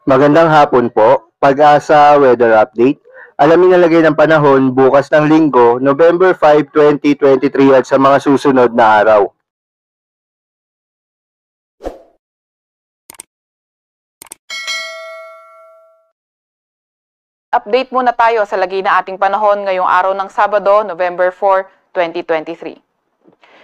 Magandang hapon po. Pag-asa Weather Update. Alamin ang lagay ng panahon bukas ng Linggo, November 5, 2023 at sa mga susunod na araw. Update muna tayo sa lagay na ating panahon ngayong araw ng Sabado, November 4, 2023.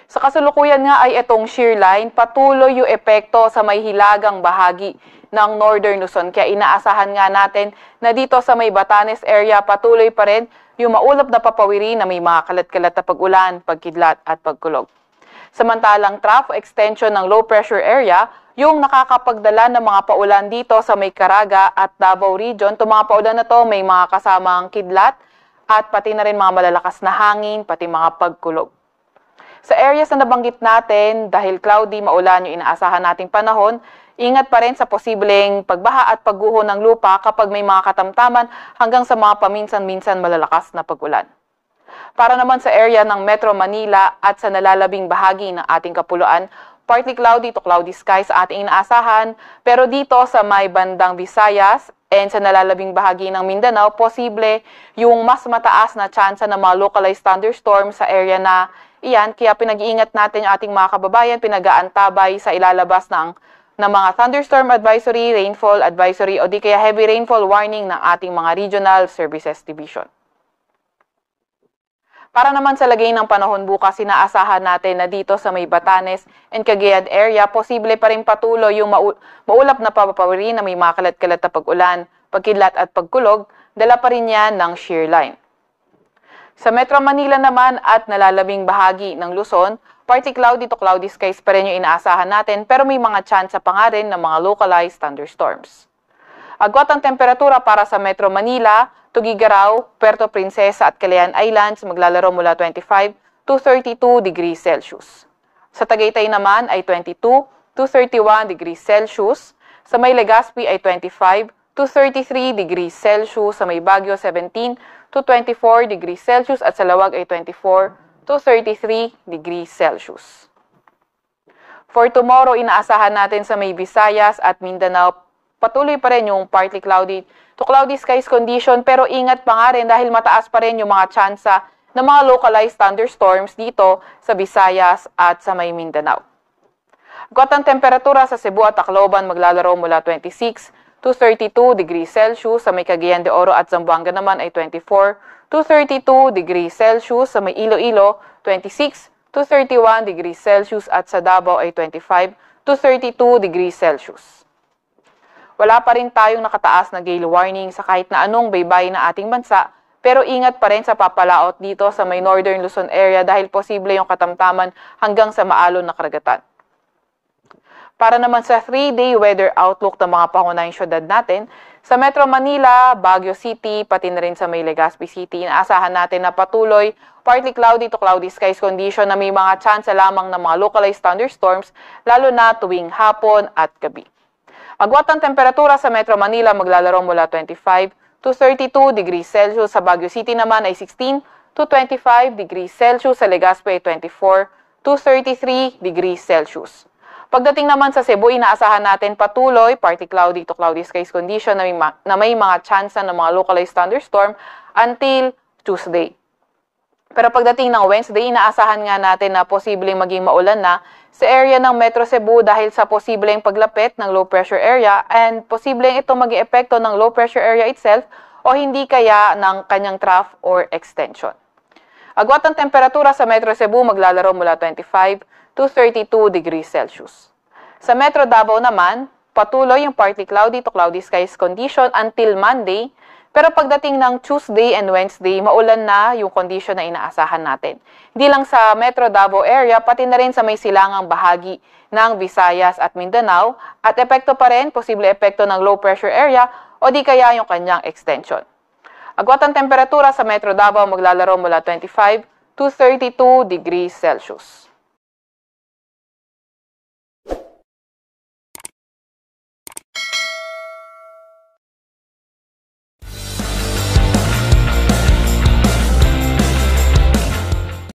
Sa kasalukuyan nga ay itong shear line, patuloy yung epekto sa may hilagang bahagi ng Northern Luzon. Kaya inaasahan nga natin na dito sa may Batanes area, patuloy pa rin yung maulap na papawiri na may mga kalat-kalat na pag-ulan, pagkidlat at pagkulog. Samantalang trough extension ng low pressure area, yung nakakapagdala ng mga paulan dito sa may Caraga at Davao region. Itong mga paulan na to may mga kasamang kidlat at pati na rin mga malalakas na hangin, pati mga pagkulog. Sa areas na nabanggit natin, dahil cloudy, maulan yung inaasahan nating panahon, ingat pa rin sa posibleng pagbaha at pagguho ng lupa kapag may mga katamtaman hanggang sa mga paminsan-minsan malalakas na pag-ulan. Para naman sa area ng Metro Manila at sa nalalabing bahagi ng ating kapuluan, partly cloudy to cloudy skies sa ating inaasahan, pero dito sa may bandang Visayas and sa nalalabing bahagi ng Mindanao, posible yung mas mataas na tsansa ng mga localized thunderstorms sa area na iyan. Kaya pinag-iingat natin yung ating mga kababayan, pinag-aantabay sa ilalabas ng mga thunderstorm advisory, rainfall advisory o di kaya heavy rainfall warning ng ating mga regional services division. Para naman sa lagay ng panahon bukas, inaasahan natin na dito sa may Batanes and Cagayan area, posible pa rin patuloy yung maulap na papawiri na may mga kalat-kalat na pag-ulan, pagkidlat at pagkulog, dala pa rin yan ng shear line. Sa Metro Manila naman at nalalabing bahagi ng Luzon, partly cloudy to cloudy skies pa rin yung inaasahan natin, pero may mga tsansa pa nga rin ng mga localized thunderstorms. Agwat ang temperatura para sa Metro Manila, Tugigaraw, Puerto Princesa at Calayan Islands maglalaro mula 25 to 32 degrees Celsius. Sa Tagaytay naman ay 22 to 31 degrees Celsius. Sa may Legazpi ay 25 to 33 degrees Celsius. Sa may Baguio 17 to 24 degrees Celsius at sa Lawag ay 24 to 33 degrees Celsius. For tomorrow, inaasahan natin sa may Visayas at Mindanao, patuloy pa rin yung partly cloudy to cloudy skies condition, pero ingat pa nga rin dahil mataas pa rin yung mga tsansa ng mga localized thunderstorms dito sa Visayas at sa may Mindanao. Agwat ang temperatura sa Cebu at Tacloban maglalaro mula 26 to 32 degrees Celsius. Sa may Cagayan de Oro at Zamboanga naman ay 24 to 32 degrees Celsius. Sa may Iloilo, 26 to 31 degrees Celsius at sa Davao ay 25 to 32 degrees Celsius. Wala pa rin tayong nakataas na gale warning sa kahit na anong baybay na ating bansa, pero ingat pa rin sa papalaot dito sa may Northern Luzon area dahil posible yung katamtaman hanggang sa maalon na karagatan. Para naman sa 3-day weather outlook ng mga pangunahing syudad natin, sa Metro Manila, Baguio City, pati na rin sa may Legazpi City, inaasahan natin na patuloy partly cloudy to cloudy skies condition na may mga tsansa lamang ng mga localized thunderstorms, lalo na tuwing hapon at gabi. Agwat ang temperatura sa Metro Manila maglalaro mula 25 to 32 degrees Celsius. Sa Baguio City naman ay 16 to 25 degrees Celsius. Sa Legazpi ay 24 to 33 degrees Celsius. Pagdating naman sa Cebu, inaasahan natin patuloy partly cloudy to cloudy skies condition na may mga tsansa ng mga localized thunderstorm until Tuesday. Pero pagdating ng Wednesday, inaasahan nga natin na posibleng maging maulan na sa area ng Metro Cebu dahil sa posibleng paglapit ng low pressure area and posibleng ito maging epekto ng low pressure area itself o hindi kaya ng kanyang trough or extension. Agwat ang temperatura sa Metro Cebu maglalaro mula 25 to 32 degrees Celsius. Sa Metro Davao naman, patuloy yung partly cloudy to cloudy skies condition until Monday. Pero pagdating ng Tuesday and Wednesday, maulan na yung condition na inaasahan natin. Hindi lang sa Metro Davao area, pati na rin sa may silangang bahagi ng Visayas at Mindanao. At epekto pa rin, posible epekto ng low pressure area o di kaya yung kanyang extension. Agwat ang temperatura sa Metro Davao maglalaro mula 25 to 32 degrees Celsius.